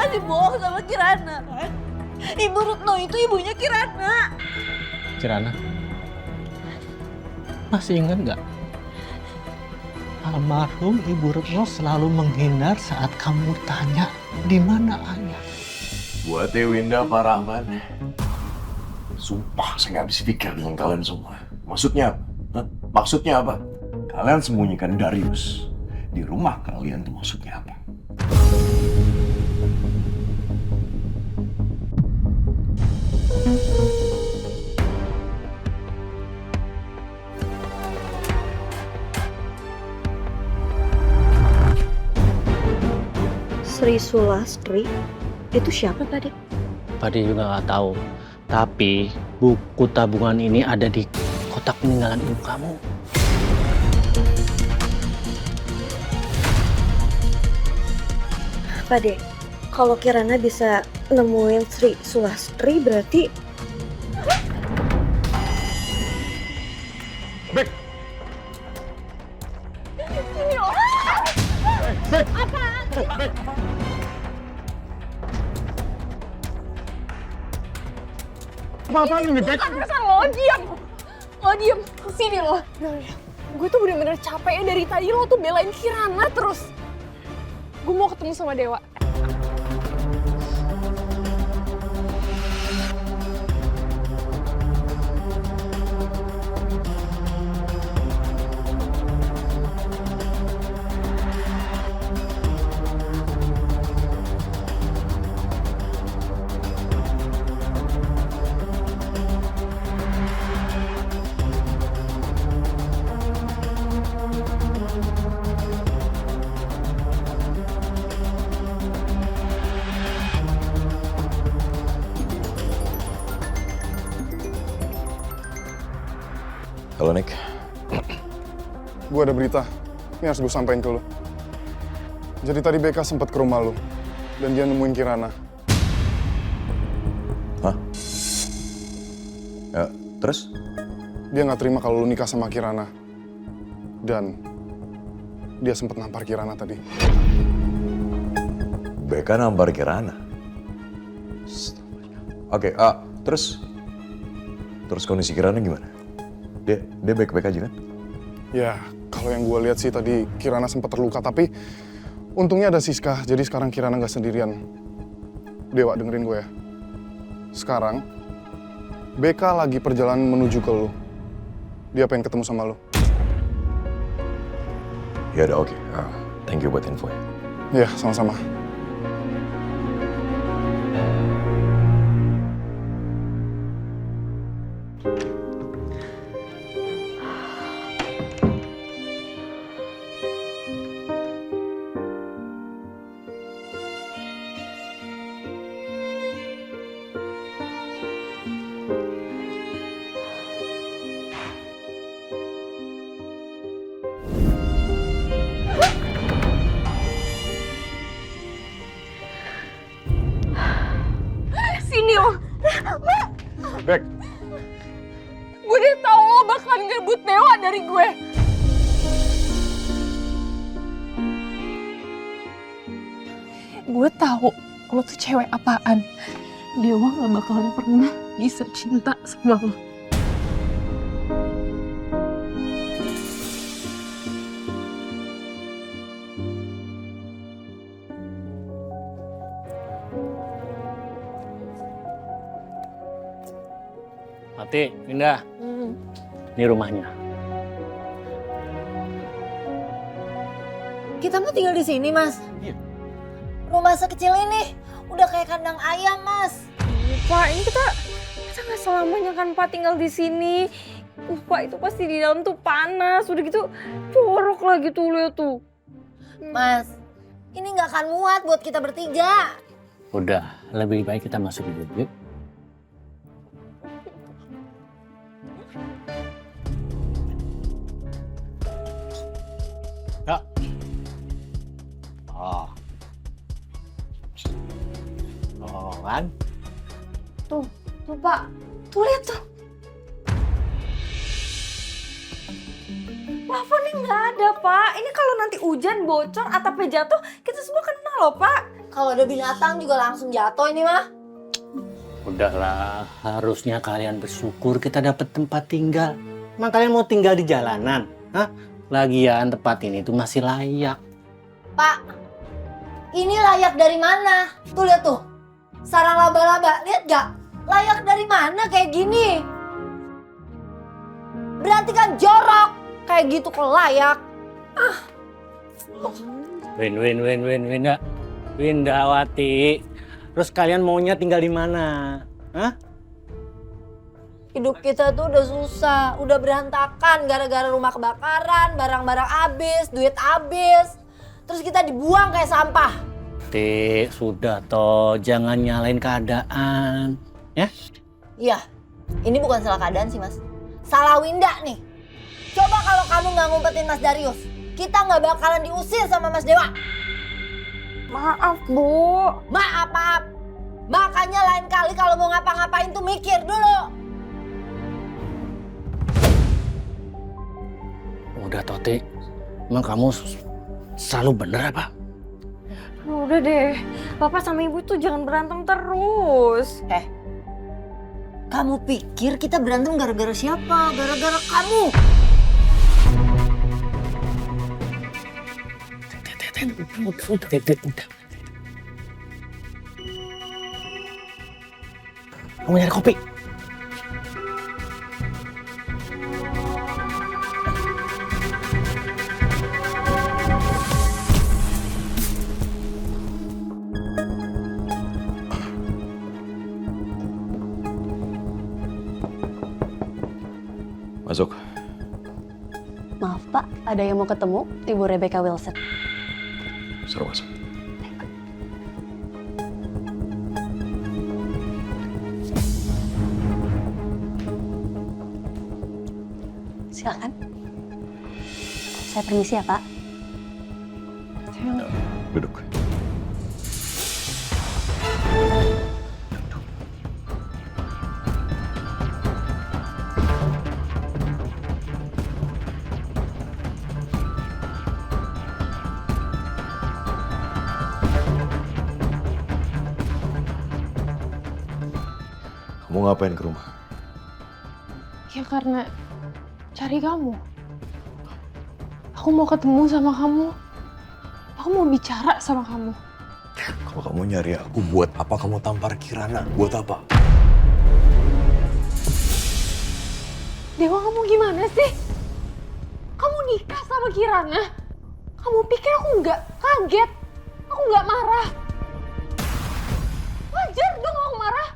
masih bohong sama Kirana, kan? Ibu Retno itu ibunya Kirana. Kirana, masih ingat nggak? Almarhum Ibu Retno selalu menghindar saat kamu tanya di mana ayah. Buat Winda, Pak Rahman, sumpah saya nggak bisa pikir dengan kalian semua. Maksudnya apa? Hah? Maksudnya apa? Kalian sembunyikan Darius di rumah kalian tuh maksudnya apa? Sri Sulastri itu siapa tadi? Padi juga nggak tahu. Tapi buku tabungan ini ada di kotak peninggalan ibu kamu. Pade, kalau Kirana bisa nemuin Sri Sulastri berarti... Bek! Ini apaan? Apa-apaan ini, Bek? Bukan lo, diam. Lo diam, sini lo. Gue tuh bener-bener capek ya dari tadi lo tuh belain Kirana terus. Gue mau ketemu sama Dewa. Halo, Nick. Gue ada berita. Ini harus gue sampein ke lo. Jadi tadi BK sempat ke rumah lo. Dan dia nemuin Kirana. Hah? Ya, terus? Dia nggak terima kalau lo nikah sama Kirana. Dan dia sempat nampar Kirana tadi. Beka nampar Kirana? Oke, terus kondisi Kirana gimana? Dia baik-baik aja kan? Ya, kalau yang gue lihat sih tadi Kirana sempat terluka. Tapi untungnya ada Siska. Jadi sekarang Kirana nggak sendirian. Dewa, dengerin gue ya. Sekarang, BK lagi perjalanan menuju ke lo. Dia pengen ketemu sama lo. Ya udah, oke. Thank you buat info ya. Ya, sama-sama. Sini lo. Bek, Gue udah tau lo bakalan ngerebut Dewa dari gue. Gue tahu lo tuh cewek apaan. Dewa gak bakalan pernah bisa cinta sama lo. Mati, Winda. Ini rumahnya. Kita mau tinggal di sini, Mas. Iya. Rumah sekecil ini udah kayak kandang ayam, Mas. Pak, ini kita nggak selamanya kan Pak tinggal di sini. Pak, itu pasti di dalam tuh panas. Udah gitu jorok lagi tuh lihat tuh. Mas, ini nggak akan muat buat kita bertiga. Udah, lebih baik kita masuk dulu, yuk. Ya. Oh kan? Tuh Pak. Tuh lihat tuh. Plafonnya nggak ada, Pak. Ini kalau nanti hujan bocor, atapnya jatuh, kita semua kena loh, Pak. Kalau ada binatang juga langsung jatuh ini mah. Udahlah, harusnya kalian bersyukur kita dapat tempat tinggal. Emang kalian mau tinggal di jalanan? Hah? Lagian tempat ini tuh masih layak. Pak, ini layak dari mana? Tuh lihat tuh, sarang laba-laba, lihat gak? Layak dari mana kayak gini? Berarti kan jorok, kayak gitu kok layak. Windawati. Terus kalian maunya tinggal di mana? Hah? Hidup kita tuh udah susah, udah berantakan gara-gara rumah kebakaran, barang-barang habis, duit habis. Terus kita dibuang kayak sampah. Tik, sudah toh, jangan nyalain keadaan. Ya? Iya, ini bukan salah keadaan sih mas. Salah Winda nih. Coba kalau kamu nggak ngumpetin Mas Darius, kita nggak bakalan diusir sama Mas Dewa. Maaf, Bu. Maaf. Makanya lain kali kalau mau ngapa-ngapain tuh mikir dulu. Udah toh, Tik. Emang kamu selalu bener apa? Udah deh, Bapak sama Ibu tuh jangan berantem terus. Kamu pikir kita berantem gara-gara siapa? Gara-gara kamu. Udah. Kamu nyari kopi? Masuk. Maaf Pak, ada yang mau ketemu Ibu Rebecca Wilson. Suruh masuk. Silakan. Saya permisi ya Pak. Duduk. Kamu ngapain ke rumah? Ya karena cari kamu. Aku mau ketemu sama kamu. Aku mau bicara sama kamu. Kalau kamu nyari aku, buat apa kamu tampar Kirana? Buat apa? Dewa, kamu gimana sih? Kamu nikah sama Kirana? Kamu pikir aku nggak kaget? Aku nggak marah? Wajar dong aku marah.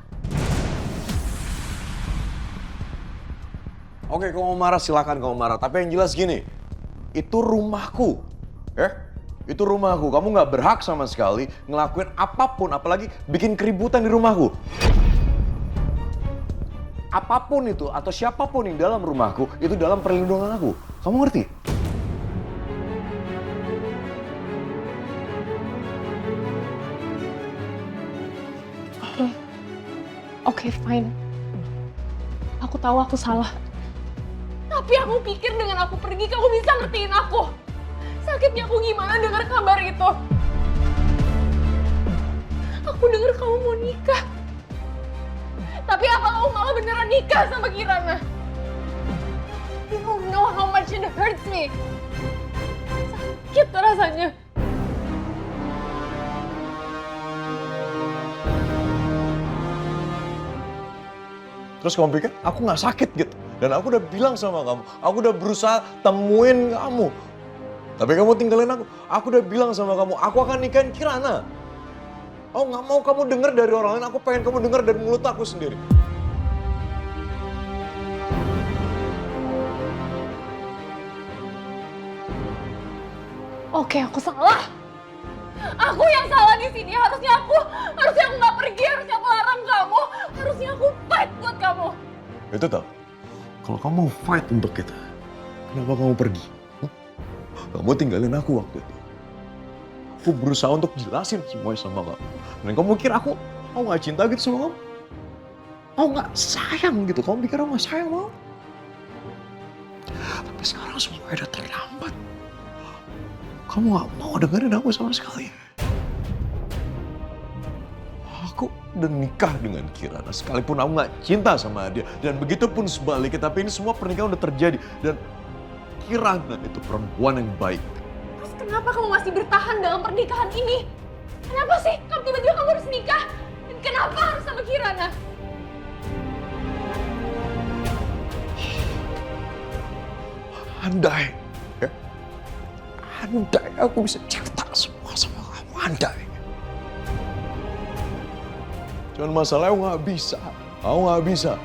Oke, kalau mau marah silakan kamu marah. Tapi yang jelas gini, itu rumahku, itu rumahku. Kamu nggak berhak sama sekali ngelakuin apapun, apalagi bikin keributan di rumahku. Apapun itu atau siapapun yang dalam rumahku itu dalam perlindungan aku. Kamu ngerti? Oke, fine. Aku tahu aku salah. Tapi aku pikir dengan aku pergi, kamu bisa ngertiin aku. Sakitnya aku gimana dengar kabar itu. Aku dengar kamu mau nikah. Tapi apa kamu malah beneran nikah sama Kirana? You don't know how much it hurts me. Sakit rasanya. Terus kamu pikir aku nggak sakit gitu? Dan aku udah bilang sama kamu, aku udah berusaha temuin kamu. Tapi kamu tinggalin aku. Aku udah bilang sama kamu, aku akan nikahin Kirana. Aku nggak mau kamu dengar dari orang lain, aku pengen kamu dengar dari mulut aku sendiri. Oke, aku salah. Aku yang salah di sini. Harusnya aku nggak pergi. Harusnya aku larang kamu. Harusnya aku fight buat kamu. Itu tau, kalau kamu mau fight untuk kita, kenapa kamu pergi? Hah? Kamu tinggalin aku waktu itu. Aku berusaha untuk jelasin semuanya sama kamu. Dan kamu kira aku nggak cinta gitu sama kamu? Aku nggak sayang gitu. Kamu pikir aku nggak sayang sama kamu? Tapi Tapi sekarang semua udah terlambat. Kamu gak mau dengerin aku sama sekali. Aku udah nikah dengan Kirana, sekalipun aku gak cinta sama dia. Dan begitu pun sebaliknya, tapi ini semua pernikahan udah terjadi. Dan Kirana itu perempuan yang baik. Terus kenapa kamu masih bertahan dalam pernikahan ini? Kenapa sih? Tiba-tiba kamu harus nikah? Dan kenapa harus sama Kirana? Andai, ya, andai aku bisa cerita semua sama kamu, andai. Cuman masalahnya aku nggak bisa.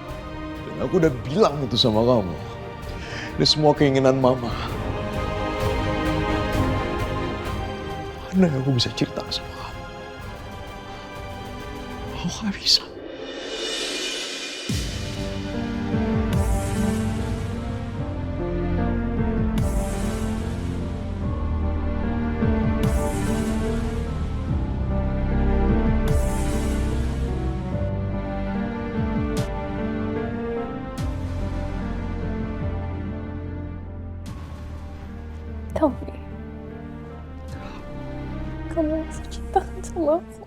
Dan aku udah bilang itu sama kamu. Ini semua keinginan mama. Andai aku bisa cerita sama kamu. Aku nggak bisa. Tommy, kamu masih cinta kan sama aku?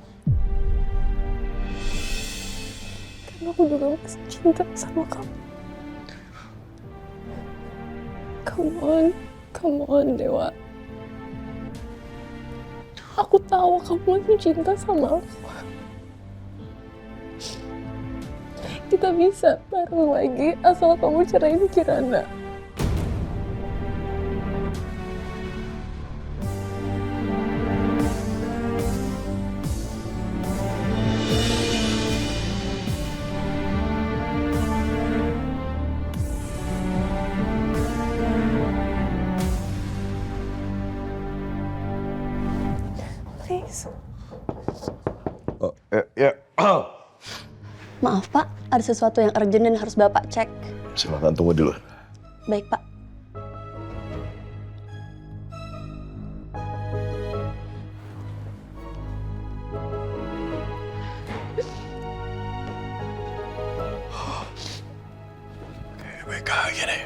Karena aku juga masih cinta sama kamu. Come on, Dewa. Aku tahu kamu masih cinta sama aku. Kita bisa bareng lagi asal kamu cerain Kirana. Please. Ya. Maaf Pak, ada sesuatu yang urgent dan harus Bapak cek. Silakan tunggu di luar. Baik Pak. Baik aja deh.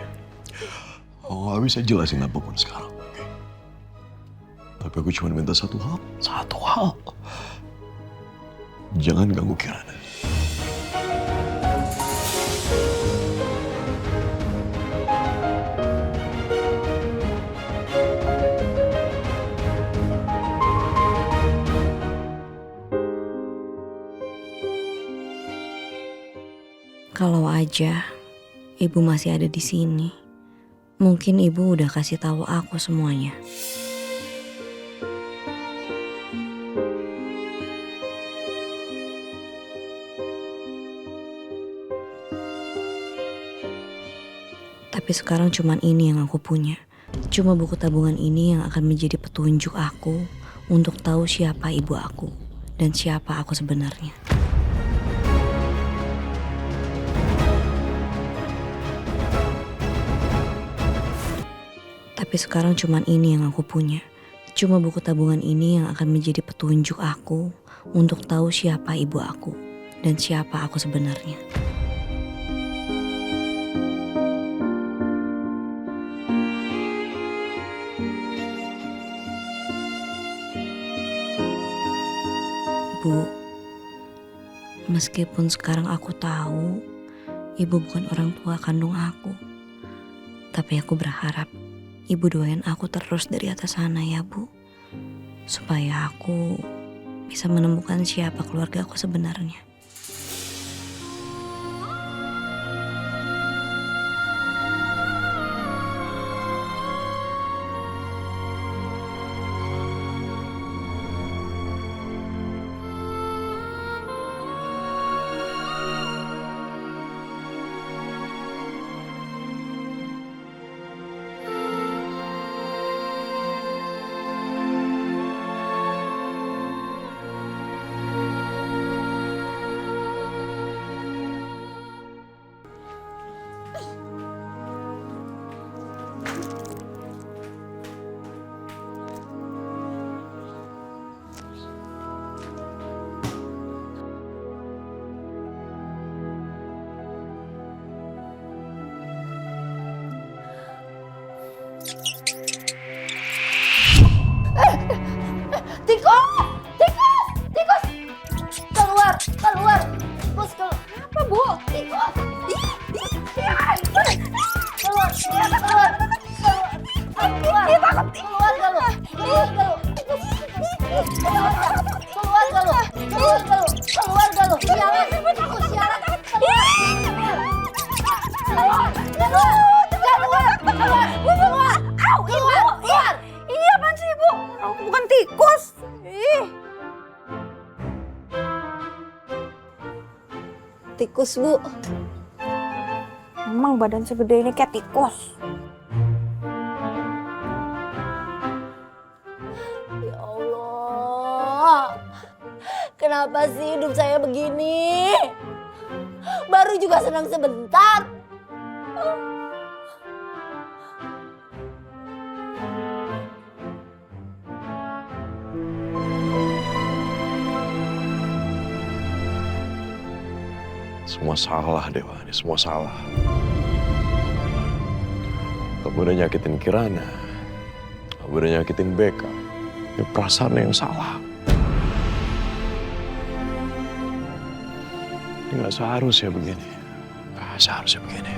Aku gak bisa jelasin apapun sekarang. Oke? Tapi aku cuma minta satu hal. Jangan ganggu Kirana. Kalau aja ibu masih ada di sini, mungkin ibu udah kasih tahu aku semuanya. Tapi sekarang cuman ini yang aku punya. Cuma buku tabungan ini yang akan menjadi petunjuk aku untuk tahu siapa ibu aku dan siapa aku sebenarnya. Tapi sekarang cuman ini yang aku punya. Cuma buku tabungan ini yang akan menjadi petunjuk aku untuk tahu siapa ibu aku dan siapa aku sebenarnya. Bu, meskipun sekarang aku tahu ibu bukan orang tua kandung aku, tapi aku berharap ibu doain aku terus dari atas sana ya Bu, supaya aku bisa menemukan siapa keluarga aku sebenarnya. tikus, Bu. Emang badan segede ini kayak tikus. Ya Allah. Kenapa sih hidup saya begini? Baru juga senang sebentar. Semua salah Dewa, ini semua salah. Kamu udah nyakitin Kirana, kamu udah nyakitin Beka. Ini perasaan yang salah. Ini gak seharusnya begini. Gak seharusnya begini.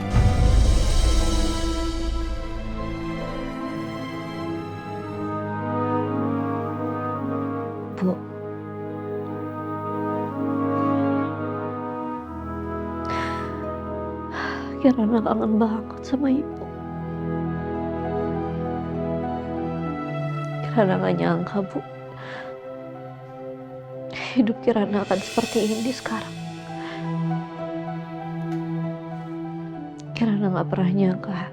Bu, Kirana kangen banget sama ibu. Kirana gak nyangka, Bu. Hidup Kirana akan seperti ini sekarang. Kirana gak pernah nyangka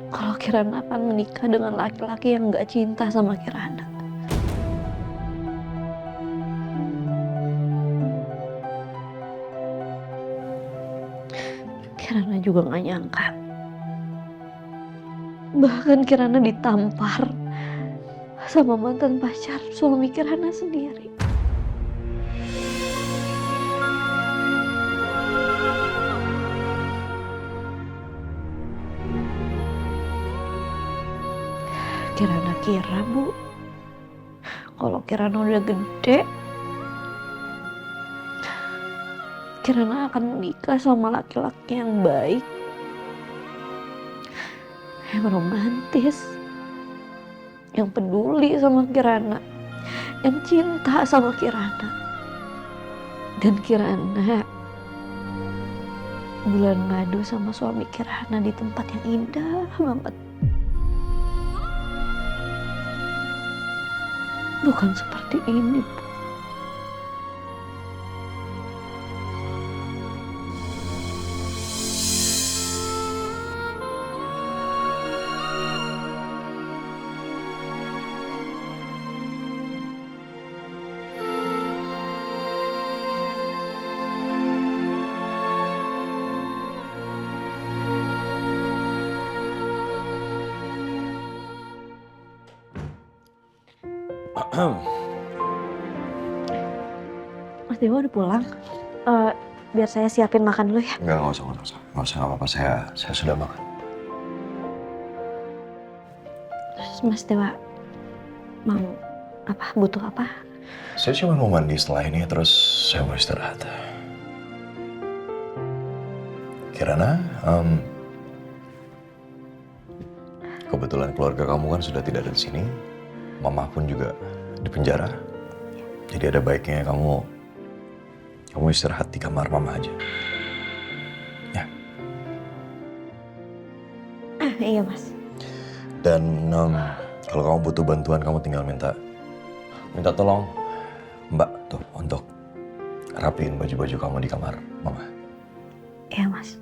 kalau Kirana akan menikah dengan laki-laki yang gak cinta sama Kirana. Kirana juga gak nyangka. Bahkan Kirana ditampar sama mantan pacar suami Kirana sendiri. Kirana kira, Bu, kalau Kirana udah gede, Kirana akan menikah sama laki-laki yang baik, yang romantis, yang peduli sama Kirana, yang cinta sama Kirana. Dan Kirana bulan madu sama suami Kirana di tempat yang indah banget. Bukan seperti ini, Bu. Mas Dewa udah pulang? Biar saya siapin makan dulu ya. Enggak usah, nggak apa-apa. Saya sudah makan. Terus Mas Dewa mau apa? Butuh apa? Saya cuma mau mandi setelah ini, terus saya mau istirahat. Kirana, kebetulan keluarga kamu kan sudah tidak ada di sini. Mama pun juga di penjara. Jadi ada baiknya kamu istirahat di kamar mama aja. Ya. Iya, Mas. Dan kalau kamu butuh bantuan, kamu tinggal minta tolong Mbak tuh untuk rapiin baju-baju kamu di kamar mama. Iya, Mas.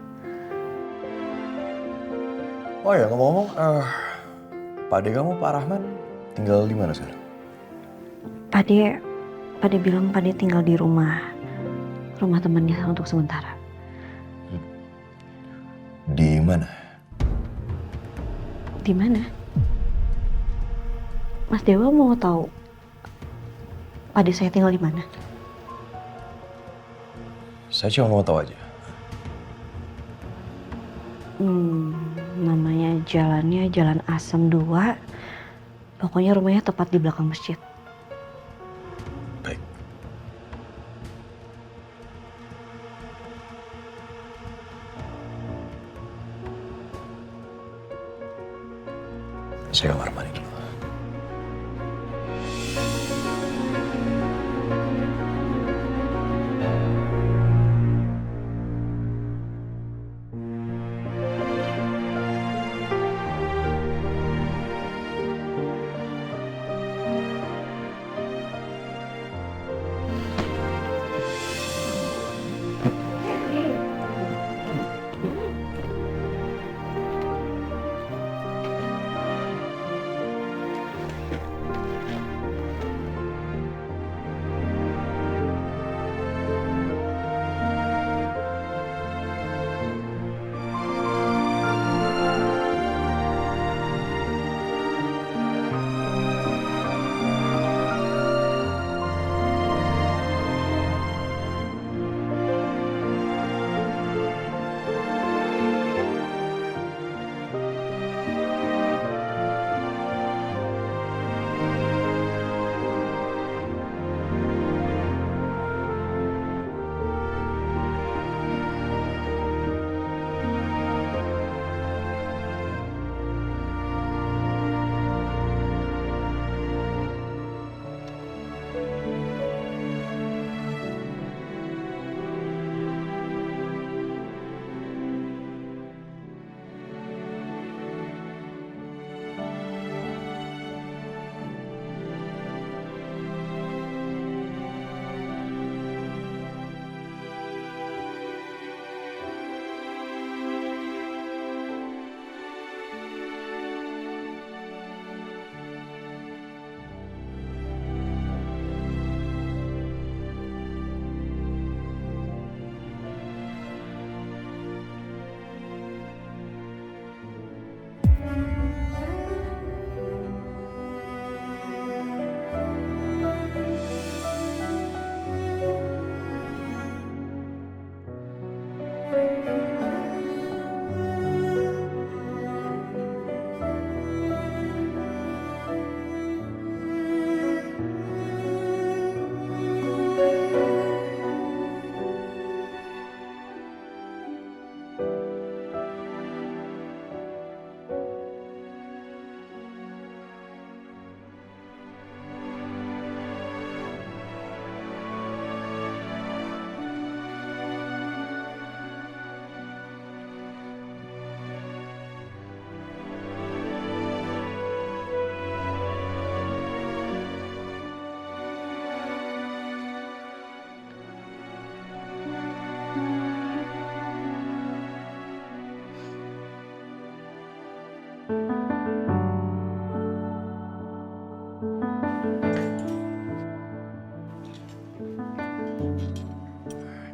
Oh ya, ngomong-ngomong, Pak Ade kamu, Pak Rahman, tinggal di mana sekarang? Pade bilang Pade tinggal di rumah temannya untuk sementara. Di mana? Di mana? Mas Dewa mau tahu Pade saya tinggal di mana? Saya cuma mau tahu aja. Namanya jalannya Jalan Asem 2. Pokoknya rumahnya tepat di belakang masjid. Baik. Saya kamar mandi dulu.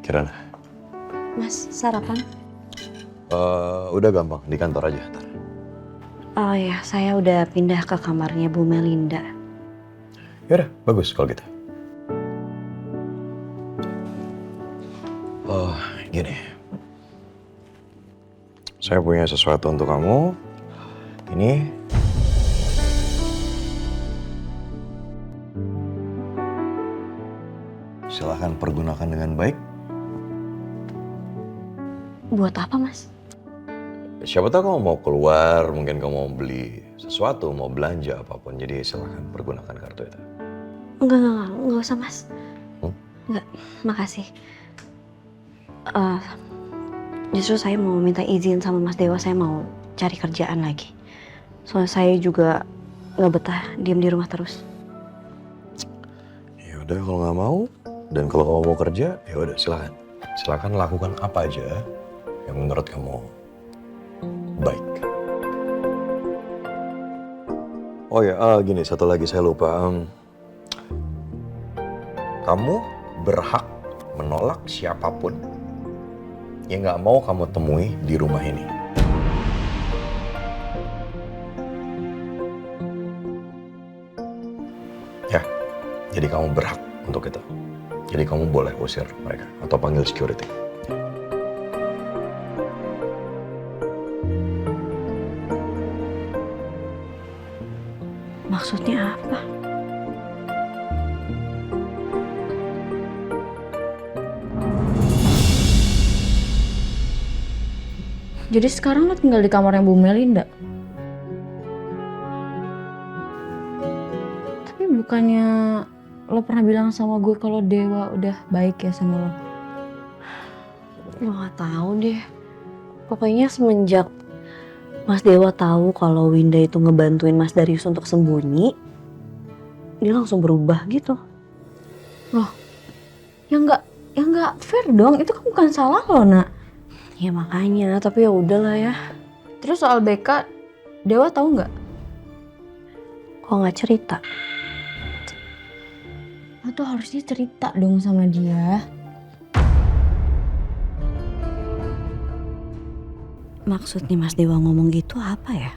Kirana. Mas, sarapan? Udah gampang, di kantor aja ntar. Oh ya, saya udah pindah ke kamarnya Bu Melinda. Yaudah, bagus kalau gitu. Oh, gini. Saya punya sesuatu untuk kamu. Ini. Silahkan pergunakan dengan baik. Buat apa, Mas? Siapa tahu kamu mau keluar, mungkin kamu mau beli sesuatu, mau belanja apapun. Jadi silahkan pergunakan kartu itu. Enggak usah, Mas. Enggak, makasih. Justru saya mau minta izin sama Mas Dewa, saya mau cari kerjaan lagi. Soalnya saya juga nggak betah diam di rumah terus. Ya udah kalau nggak mau, dan kalau kamu mau kerja, ya udah silakan. Silakan lakukan apa aja yang menurut kamu baik. Oh ya, gini satu lagi saya lupa. Kamu berhak menolak siapapun yang nggak mau kamu temui di rumah ini. Ya, jadi kamu berhak untuk itu. Jadi kamu boleh usir mereka atau panggil security. Maksudnya apa? Jadi sekarang lo tinggal di kamarnya Bu Melinda? Tapi bukannya lo pernah bilang sama gue kalau Dewa udah baik ya sama lo? Lo gak tahu deh. Pokoknya semenjak Mas Dewa tahu kalau Winda itu ngebantuin Mas Darius untuk sembunyi, dia langsung berubah gitu. Loh, ya nggak fair dong. Itu kan bukan salah lo, Nak. Ya makanya, tapi ya udahlah ya. Terus soal BK, Dewa tahu nggak? Kok nggak cerita? Lo tuh harusnya cerita dong sama dia. Maksudnya Mas Dewa ngomong gitu apa ya?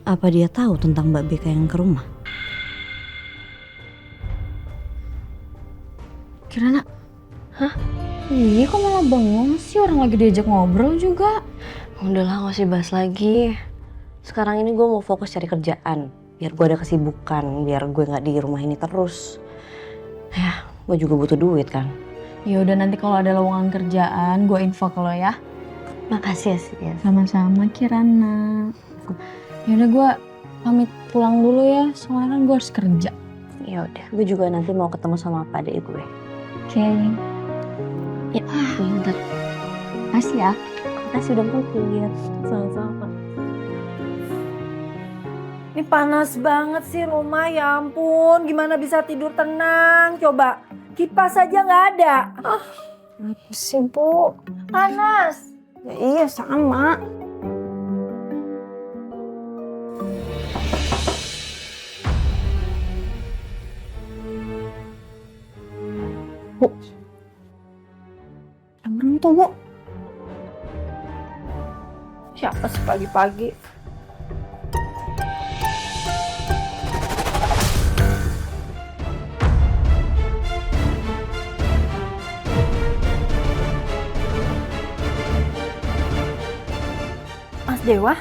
Apa dia tahu tentang Mbak BK yang ke rumah? Kirana, hah? Iya kok malah bengong sih, orang lagi diajak ngobrol juga. Udahlah gak usah bahas lagi. Sekarang ini gue mau fokus cari kerjaan. Biar gue ada kesibukan, biar gue gak di rumah ini terus. Ya, gue juga butuh duit kan. Ya udah nanti kalau ada lowongan kerjaan, gue info ke lo ya. Makasih ya sih. Sama-sama Kirana. Ya udah gue pamit pulang dulu ya, soalnya kan gue harus kerja. Ya udah, gue juga nanti mau ketemu sama Pak Adek gue. Oke. Ya, bentar. Makasih ya. Makasih udah mampir. Sama-sama. Ini panas banget sih rumah, ya ampun. Gimana bisa tidur tenang? Coba, kipas aja nggak ada. Apa sih, Bu? Panas. Ya iya, sama. Bu. Emang tuh, Bu. Siapa sih pagi-pagi? Mas Dewa?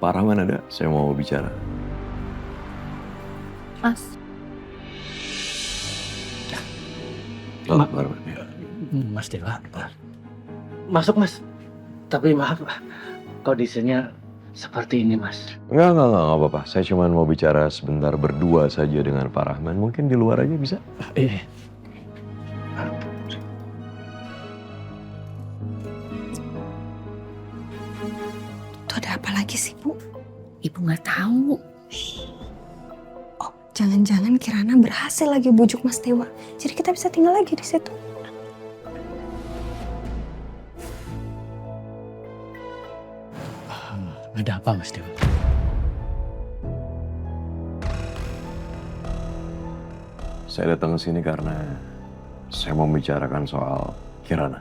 Pak Rahman ada? Saya mau bicara. Mas. Pak Rahman. Ya. Mas Dewa. Masuk, Mas. Tapi maaf, kondisinya seperti ini, Mas. Enggak apa-apa. Saya cuma mau bicara sebentar berdua saja dengan Pak Rahman. Mungkin di luar aja bisa? Iya. Itu ada apa lagi sih, Bu? Ibu nggak tahu. Oh, jangan-jangan Kirana berhasil lagi bujuk Mas Dewa. Jadi kita bisa tinggal lagi di situ. Ada apa Mas Dewa? Saya datang ke sini karena saya mau membicarakan soal Kirana.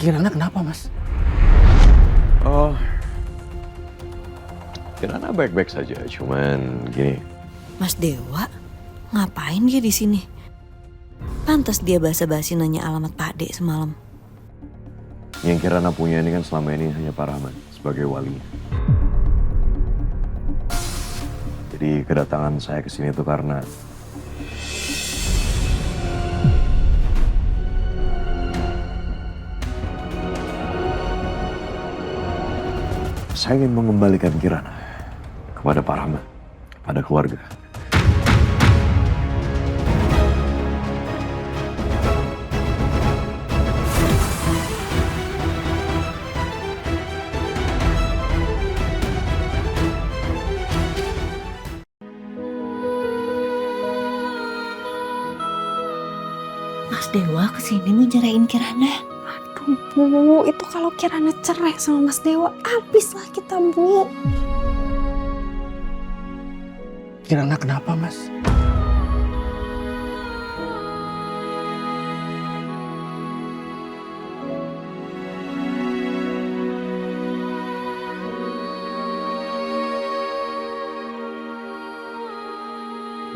Kirana kenapa Mas? Oh, Kirana baik-baik saja, cuman gini. Mas Dewa, ngapain dia di sini? Pantas dia basa-basi nanya alamat Pak Dek semalam. Yang Kirana punya ini kan selama ini hanya Pak Rahman sebagai walinya. Jadi kedatangan saya ke sini itu karena saya ingin mengembalikan Kirana kepada Pak Rahman, pada keluarga. Mas Dewa kesini mau nyerahin Kirana. Aduh Bu, itu kalau Kirana cerai sama Mas Dewa, habislah kita Bu. Kirana kenapa Mas?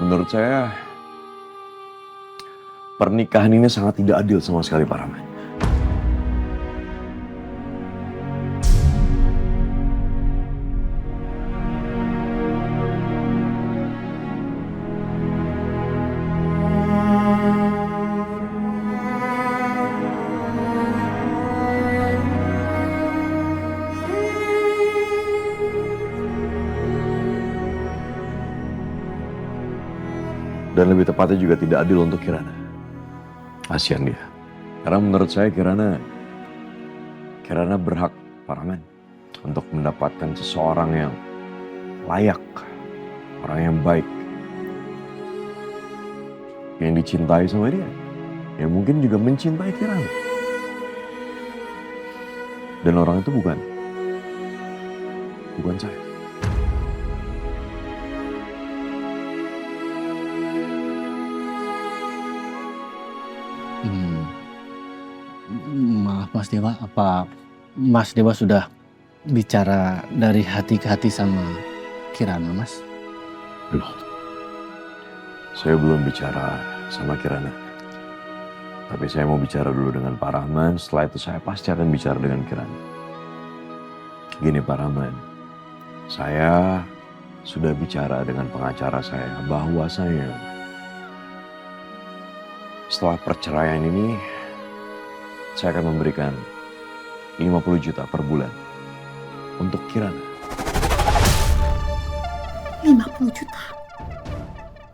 Menurut saya, pernikahan ini sangat tidak adil sama sekali Pak Rahman. Dan lebih tepatnya juga tidak adil untuk Kirana. Kasihan dia. Karena menurut saya Kirana berhak, Pak Rahman, untuk mendapatkan seseorang yang layak, orang yang baik, yang dicintai sama dia, yang mungkin juga mencintai Kirana. Dan orang itu bukan saya. Maaf Mas Dewa, apa Mas Dewa sudah bicara dari hati ke hati sama Kirana Mas? Belum. Saya belum bicara sama Kirana. Tapi saya mau bicara dulu dengan Pak Rahman, setelah itu saya pasti akan bicara dengan Kirana. Gini Pak Rahman, saya sudah bicara dengan pengacara saya bahwasanya setelah perceraian ini, saya akan memberikan 50 juta per bulan untuk Kirana. 50 juta?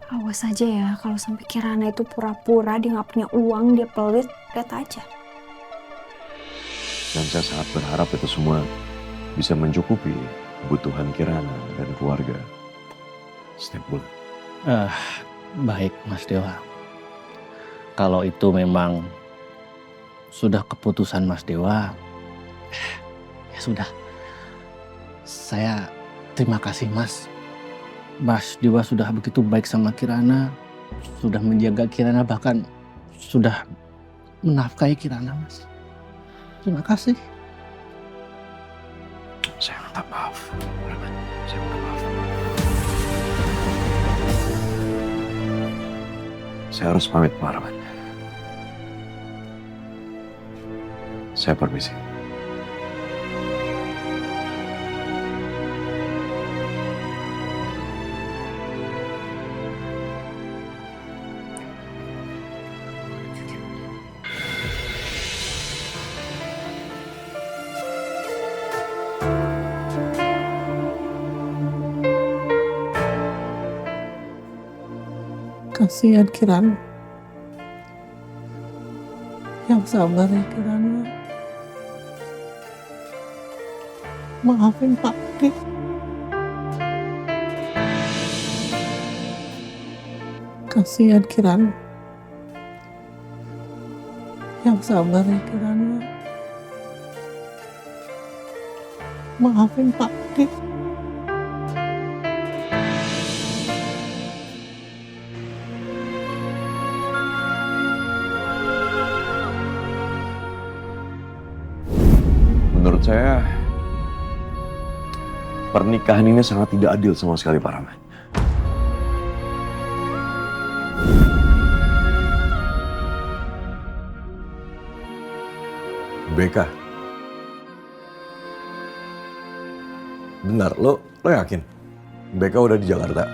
Awas aja ya, kalau sampai Kirana itu pura-pura dia nggak punya uang, dia pelit, lihat aja. Dan saya sangat berharap itu semua bisa mencukupi kebutuhan Kirana dan keluarga setiap bulan. Baik Mas Dewa. Kalau itu memang sudah keputusan Mas Dewa, ya sudah. Saya terima kasih Mas. Mas Dewa sudah begitu baik sama Kirana, sudah menjaga Kirana, bahkan sudah menafkahi Kirana Mas. Terima kasih. Saya minta maaf, Rahman. Saya minta maaf. Saya harus pamit Pak Rahman. Saya permisi. Kasihan Kirana. Yang sabar ya Kirana. Maafin Pak Dek. Kasihan Kirana. Yang sabar ya Kirana. Maafin Pakti. Menurut saya, pernikahan ini sangat tidak adil sama sekali, Pak Rama. Beka. Benar, lo yakin? Beka udah di Jakarta?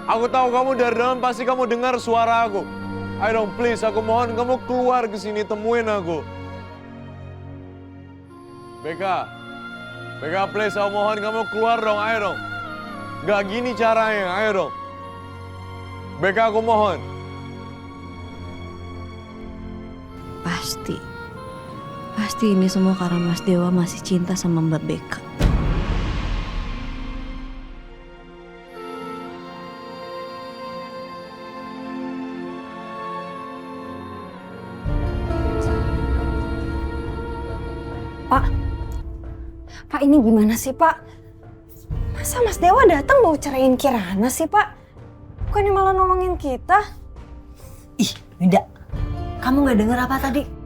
Aku tahu kamu dari dalam pasti kamu dengar suara aku. Ayo dong, please, aku mohon kamu keluar ke sini, temuin aku. Beka, please, aku mohon kamu keluar dong, ayo dong. Gak gini caranya, ayo dong. Beka, aku mohon. Pasti ini semua karena Mas Dewa masih cinta sama Mbak Beka. Pak, ini gimana sih, Pak? Masa Mas Dewa datang mau ceraiin Kirana sih, Pak? Bukannya malah nolongin kita? Ih, Winda, kamu nggak dengar apa tadi?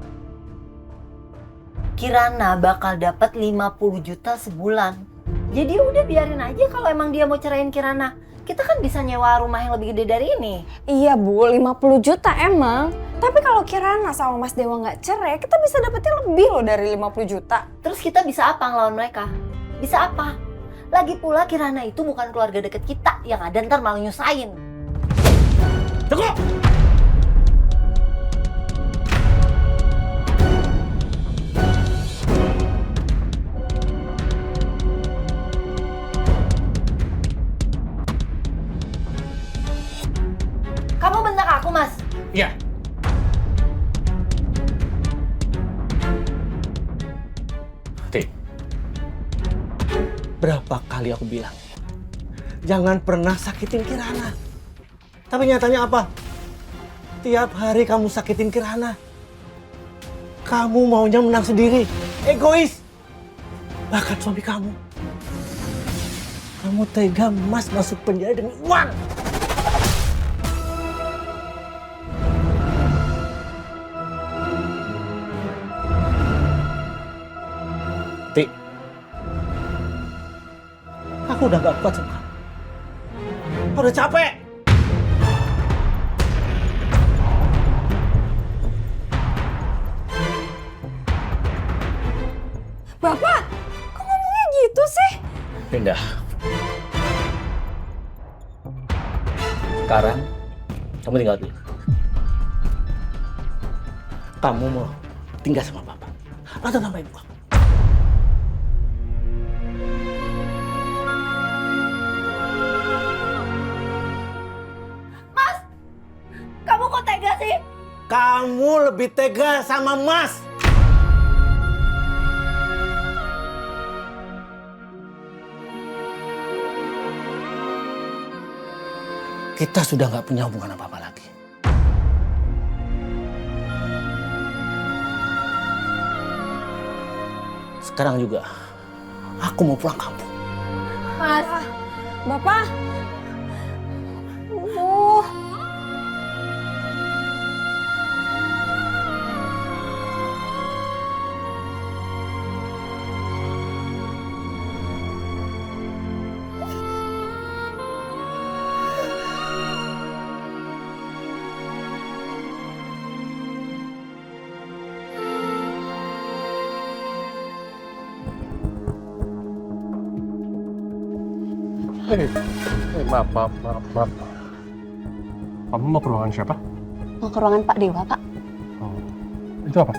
Kirana bakal dapat 50 juta sebulan. Jadi udah biarin aja kalau emang dia mau ceraiin Kirana. Kita kan bisa nyewa rumah yang lebih gede dari ini. Iya, Bu, 50 juta emang. Tapi kalau Kirana sama Mas Dewa nggak cerai, kita bisa dapetin lebih loh dari 50 juta. Terus kita bisa apa ngelawan mereka? Bisa apa? Lagi pula Kirana itu bukan keluarga deket kita yang ada ntar malah nyusahin. Cukup! Kamu bentak aku, Mas? Iya. Ti, berapa kali aku bilang, jangan pernah sakitin Kirana. Tapi nyatanya apa? Tiap hari kamu sakitin Kirana. Kamu maunya menang sendiri, egois. Bahkan suami kamu. Kamu tega Mas masuk penjara demi uang. Ti, aku udah gak kuat sama kamu. Aku udah capek. Bapak, kok ngomongnya gitu sih? Pindah. Sekarang, kamu tinggal dulu. Kamu mau tinggal sama Bapak atau sama Ibu kamu? Kamu kok tega sih? Kamu lebih tega sama Mas. Kita sudah nggak punya hubungan apa-apa lagi. Sekarang juga, aku mau pulang kampung. Mas, Bapak. Maaf. Kamu mau ke ruangan siapa? Mau ke ruangan Pak Dewa, Pak. Oh, itu apa?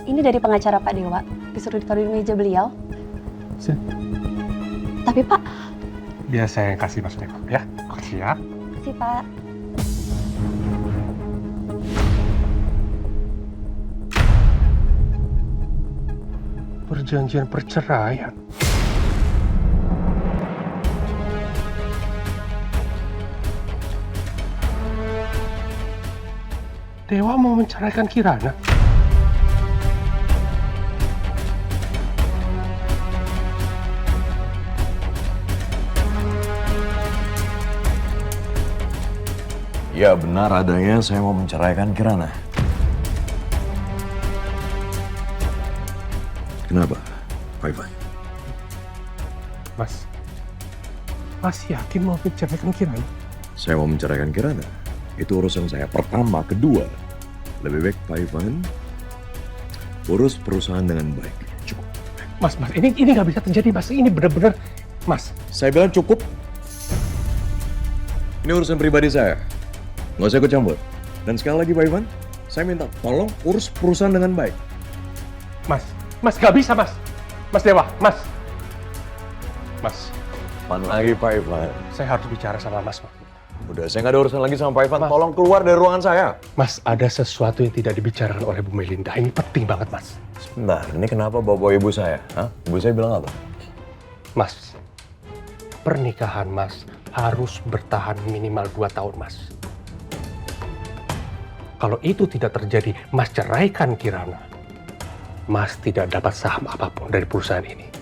Ini dari pengacara Pak Dewa. Disuruh ditaruh di meja beliau. Sini. Tapi Pak... Biar saya yang kasih Mas Dewa, ya. Makasih ya. Makasih, Pak. Perjanjian perceraian. Dewa mau menceraikan Kirana? Ya benar adanya saya mau menceraikan Kirana. Kenapa, Pak Ivan? Mas yakin mau menceraikan Kirana? Saya mau menceraikan Kirana. Itu urusan saya. Pertama, kedua, lebih baik Pak Ivan urus perusahaan dengan baik. Cukup. Mas, ini nggak bisa terjadi, Mas. Ini benar-benar, Mas. Saya bilang cukup. Ini urusan pribadi saya. Nggak usah ikut campur. Dan sekali lagi Pak Ivan, saya minta tolong urus perusahaan dengan baik. Mas nggak bisa, Mas. Mas Dewa, Mas. Mana lagi Pak Ivan? Saya harus bicara sama Mas. Udah, saya nggak ada urusan lagi sama Pak Ivan. Tolong keluar dari ruangan saya. Mas, ada sesuatu yang tidak dibicarakan oleh Bu Melinda. Ini penting banget, Mas. Sebentar, ini kenapa bawa ibu saya? Hah? Ibu saya bilang apa? Mas, pernikahan Mas harus bertahan minimal 2 tahun, Mas. Kalau itu tidak terjadi, Mas ceraikan Kirana. Mas tidak dapat saham apapun dari perusahaan ini.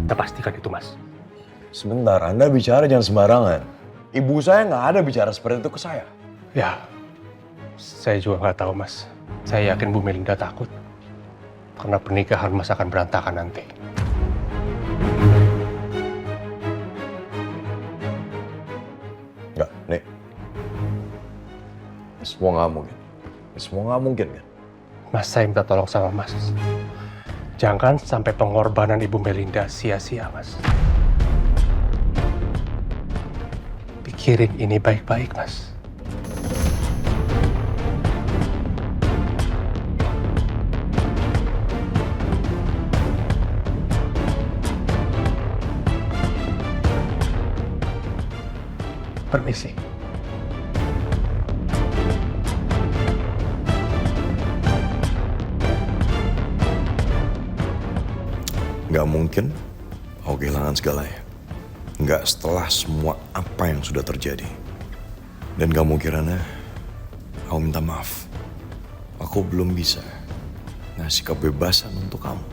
Kita pastikan itu, Mas. Sebentar, Anda bicara jangan sembarangan. Ibu saya nggak ada bicara seperti itu ke saya. Ya, saya juga nggak tahu, Mas. Saya yakin Bu Melinda takut. Karena pernikahan Mas akan berantakan nanti. Nggak, Nek. Ini semua nggak mungkin. Ini semua nggak mungkin, kan? Mas, saya minta tolong sama Mas. Jangan sampai pengorbanan Ibu Melinda sia-sia, Mas. Pikirin ini baik-baik, Mas. Permisi. Nggak mungkin aku kehilangan segalanya. Nggak setelah semua apa yang sudah terjadi. Dan kamu Kirana, aku minta maaf. Aku belum bisa ngasih kebebasan untuk kamu.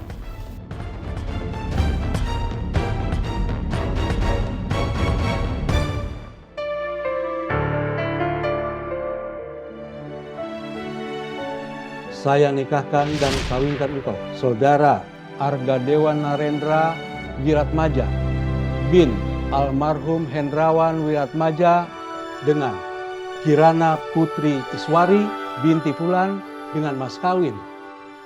Saya nikahkan dan kawinkan engkau, Saudara Arga Dewa Narendra Wiratmaja bin almarhum Hendrawan Wiratmaja dengan Kirana Putri Iswari binti Fulan dengan mas kawin.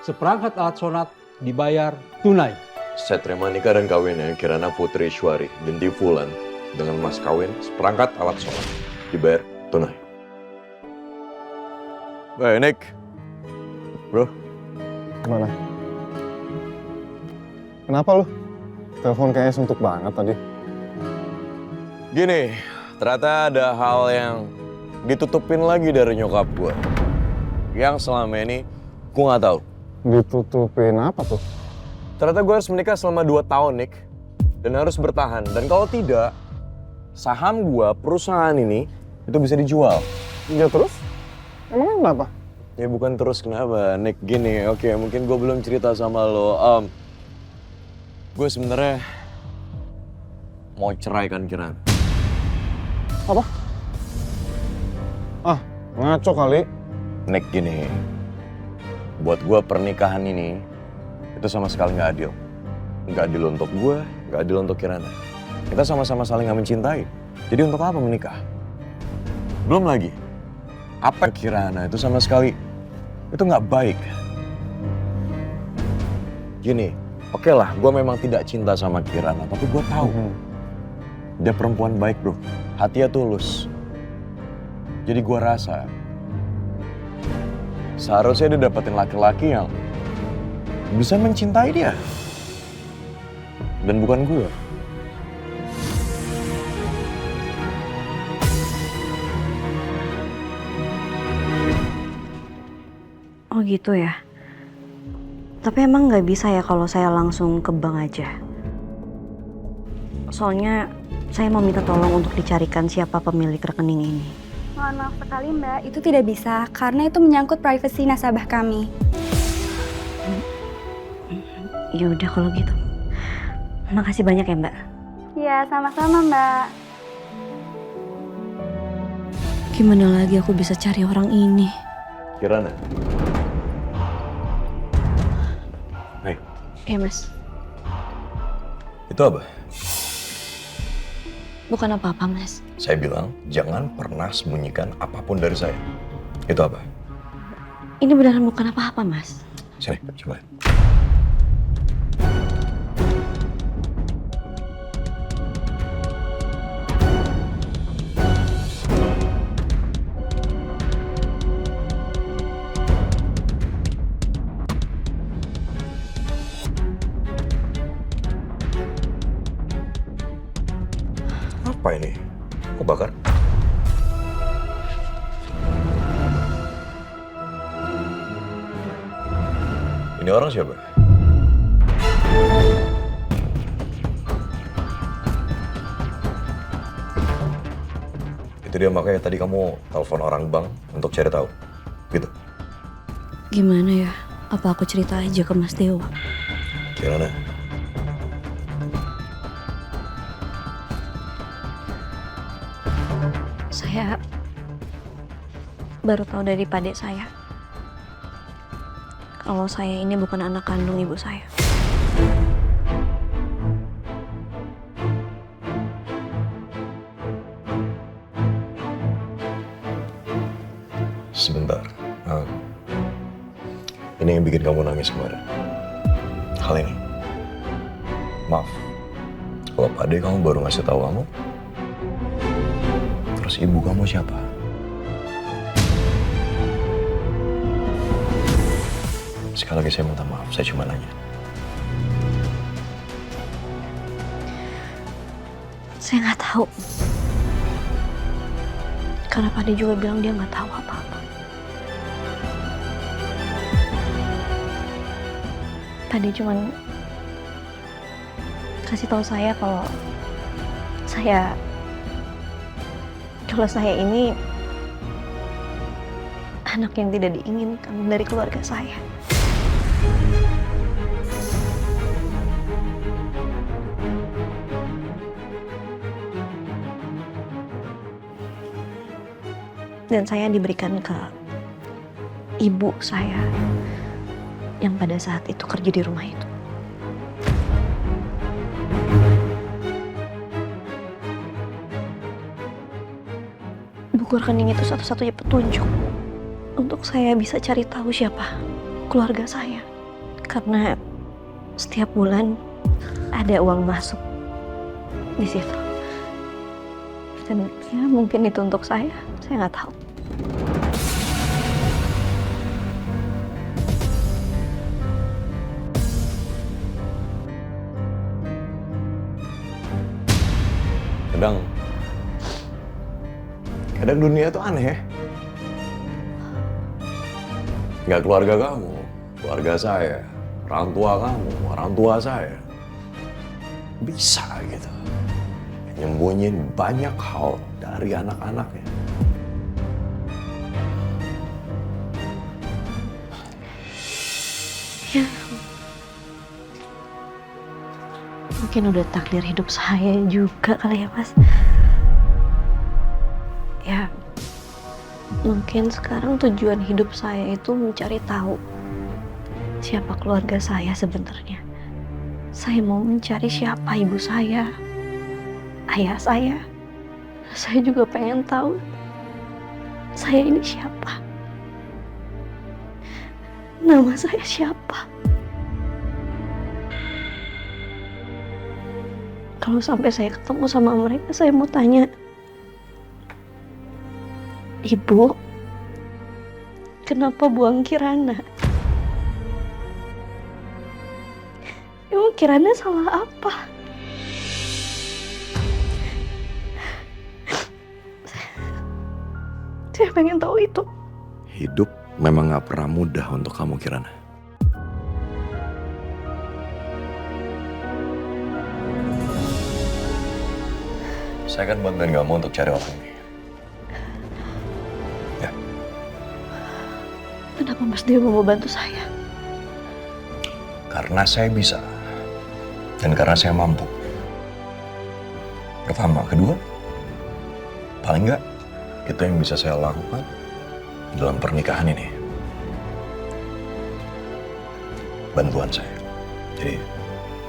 Seperangkat alat sonat dibayar tunai. Saya terima nikah dan kawinnya Kirana Putri Iswari binti Fulan dengan mas kawin seperangkat alat sholat dibayar tunai. Baik, Nick. Bro, Gimana? Kenapa lu? Telepon kayaknya suntuk banget tadi. gini, ternyata ada hal yang ditutupin lagi dari nyokap gue. Yang selama ini gue nggak tahu. Ditutupin apa tuh? Ternyata gue harus menikah selama 2 tahun, Nick. Dan harus bertahan. Dan kalau tidak, saham gue, perusahaan ini, itu bisa dijual. Ya terus? Emangnya kenapa? Ya bukan terus kenapa, Nick. Gini, oke, mungkin gue belum cerita sama lo. Gue sebenarnya mau ceraikan Kirana. Apa? Ah, ngaco kali. Nick, gini. Buat gue pernikahan ini, itu sama sekali nggak adil. Nggak adil untuk gue, nggak adil untuk Kirana. Kita sama-sama saling nggak mencintai. Jadi untuk apa menikah? Belum lagi, apa Kirana itu sama sekali, itu nggak baik. Gini, oke lah, gue memang tidak cinta sama Kirana, tapi gue tahu dia perempuan baik, bro. Hatinya tulus. Jadi gue rasa seharusnya dia dapetin laki-laki yang bisa mencintai dia. Dan bukan gue. Oh gitu ya? Tapi emang nggak bisa ya kalau saya langsung ke bank aja? Soalnya saya mau minta tolong untuk dicarikan siapa pemilik rekening ini. Mohon maaf sekali Mbak, itu tidak bisa karena itu menyangkut privasi nasabah kami. Ya udah kalau gitu. Makasih banyak ya Mbak. Iya, sama-sama Mbak. Gimana lagi aku bisa cari orang ini? Kirana. Hai. Iya Mas. Itu apa? Bukan apa-apa Mas. Saya bilang jangan pernah sembunyikan apapun dari saya. Itu apa? Ini beneran bukan apa-apa Mas. Sini, coba lihat. Apa ini? Kok bakar? Ini orang siapa? Itu dia makanya tadi kamu telepon orang bank untuk cari tahu. Gitu. Gimana ya? Apa aku cerita aja ke Mas Dewa? Kirana. Saya baru tahu dari Pade saya kalau saya ini bukan anak kandung ibu saya. Sebentar. Ini yang bikin kamu nangis kemarin. Hal ini. Maaf. Kalau Pade kamu baru ngasih tahu kamu. Terus ibu kamu siapa? Sekali lagi saya minta maaf, saya cuma nanya. Saya nggak tahu. Karena Pade juga bilang dia nggak tahu apa-apa. Pade cuma kasih tahu saya kalau saya ini anak yang tidak diinginkan dari keluarga saya. Dan saya diberikan ke ibu saya yang pada saat itu kerja di rumah itu. Buku rekening itu satu-satunya petunjuk untuk saya bisa cari tahu siapa keluarga saya. Karena setiap bulan ada uang masuk di situ. Dan ya mungkin itu untuk saya nggak tahu. Kadang dunia itu aneh ya. Nggak keluarga kamu, keluarga saya, orang tua kamu, orang tua saya. Bisa gitu. Nyembunyiin banyak hal dari anak-anaknya. Ya. Mungkin udah takdir hidup saya juga kali ya, Mas. Ya, mungkin sekarang tujuan hidup saya itu mencari tahu siapa keluarga saya sebenarnya. Saya mau mencari siapa ibu saya, ayah saya. Saya juga pengen tahu saya ini siapa. Nama saya siapa? Kalau sampai saya ketemu sama mereka, saya mau tanya, Ibu, kenapa buang Kirana? Emang Kirana salah apa? Saya pengen tahu itu. Hidup memang gak pernah mudah untuk kamu, Kirana. Saya akan bantuin kamu untuk cari orang ini. Ya, Kenapa Mas Dewa mau bantu saya? karena saya bisa. Dan karena saya mampu. Pertama, kedua, paling nggak itu yang bisa saya lakukan dalam pernikahan ini. Bantuan saya. Jadi,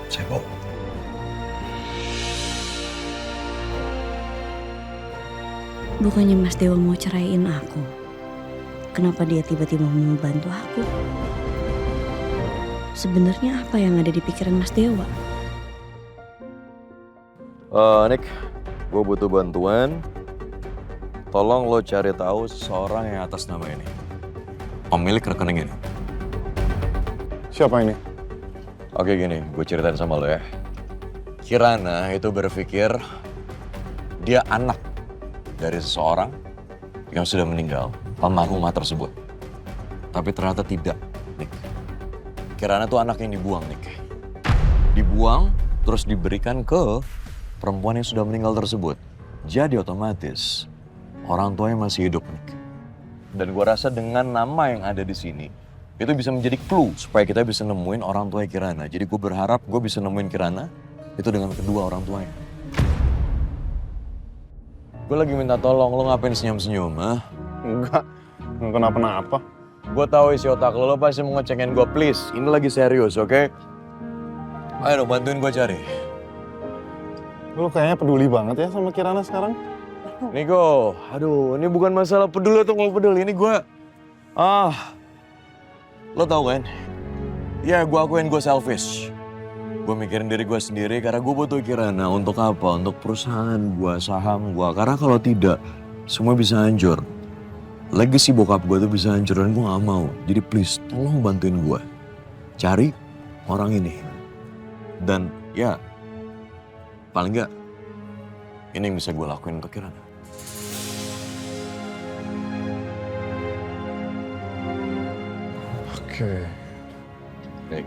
saya mau. Bukannya Mas Dewa mau ceraiin aku. Kenapa dia tiba-tiba mau bantu aku? Sebenarnya apa yang ada di pikiran Mas Dewa? Nick, gue butuh bantuan. Tolong lo cari tahu seseorang yang atas nama ini. Pemilik rekening ini. Siapa ini? Oke gini, gue ceritain sama lo ya. Kirana itu berpikir dia anak dari seseorang yang sudah meninggal, almarhumah tersebut. Tapi ternyata tidak, Nick. Kirana tuh anak yang dibuang, Nick. Dibuang, terus diberikan ke perempuan yang sudah meninggal tersebut. Jadi otomatis orang tuanya masih hidup, Nick. Dan gue rasa dengan nama yang ada di sini, itu bisa menjadi clue supaya kita bisa nemuin orang tua Kirana. Jadi gue berharap gue bisa nemuin Kirana itu dengan kedua orang tuanya. Gue lagi minta tolong, lo ngapain senyum-senyum, ah? Enggak kenapa-napa. Gue tahu isi otak lo pasti mau ngecengin gue, please. Ini lagi serius, oke? Ayo dong, bantuin gue cari. Lo kayaknya peduli banget ya sama Kirana sekarang. Niko, aduh, ini bukan masalah peduli atau nggak peduli. Ini gue, lo tau kan? Ya, gue akuin gue selfish. Gue mikirin diri gue sendiri karena gue butuh Kirana. Untuk apa? Untuk perusahaan gue, saham gue. Karena kalau tidak, semua bisa hancur. Legacy bokap gue tuh bisa hancur dan gue gak mau. Jadi please, tolong bantuin gue. Cari orang ini. Dan ya, paling nggak, ini yang bisa gue lakuin untuk Kirana. Oke. Baik.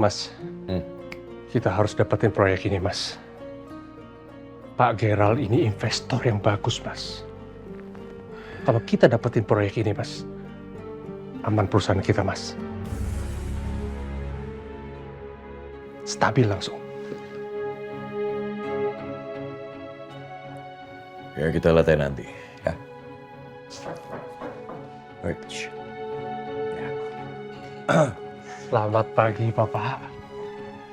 Mas, kita harus dapetin proyek ini, Mas. Pak Gerald ini investor yang bagus, Mas. Kalau kita dapetin proyek ini, Mas, aman perusahaan kita, Mas. Stabil langsung. Ya kita latihan nanti, ya. Baik. Selamat pagi, Bapak.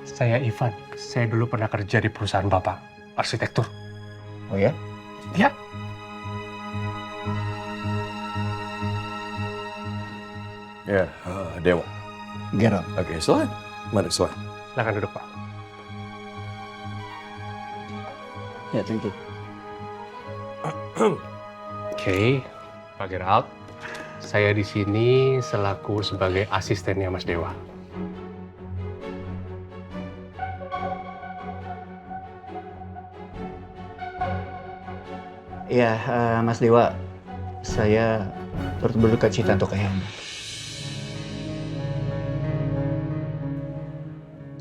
Saya Ivan. Saya dulu pernah kerja di perusahaan Bapak, arsitektur. Oh ya? Ya. Ya, Dewa. Gerald. Oke, silakan. Mari, silakan. Silakan duduk, Pak. Ya, thank you. Oke, Pak Gerald. Saya di sini selaku sebagai asistennya Mas Dewa. Ya, Mas Dewa, saya turut berduka cita untuk Ayah.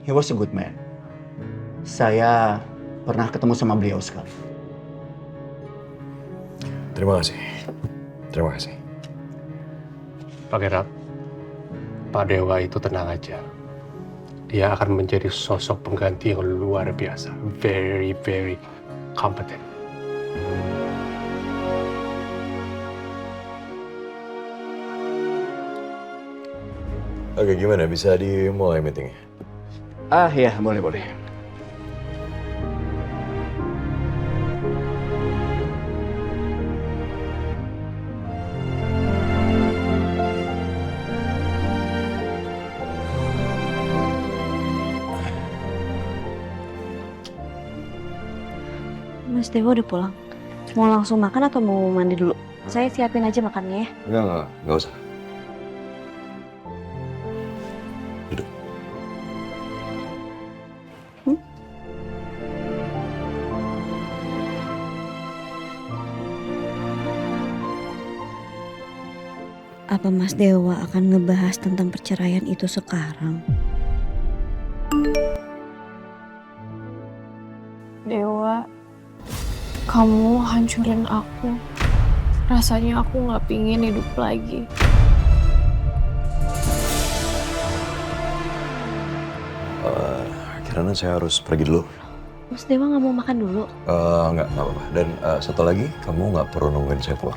He was a good man. Saya pernah ketemu sama beliau sekali. Terima kasih. Terima kasih. Pak Gerald, Pak Dewa itu tenang aja. Dia akan menjadi sosok pengganti yang luar biasa. Very, very competent. Oke, gimana? Bisa dimulai meetingnya? Ya, boleh. Mas Dewa udah pulang. Mau langsung makan atau mau mandi dulu? Saya siapin aja makannya ya. Enggak usah. Duduk. Apa Mas Dewa akan ngebahas tentang perceraian itu sekarang? Dewa, kamu hancurin aku. Rasanya aku nggak pingin hidup lagi. Kirana saya harus pergi dulu. Mas Dewa nggak mau makan dulu? Nggak apa-apa. Dan satu lagi, kamu nggak perlu nungguin saya pulang.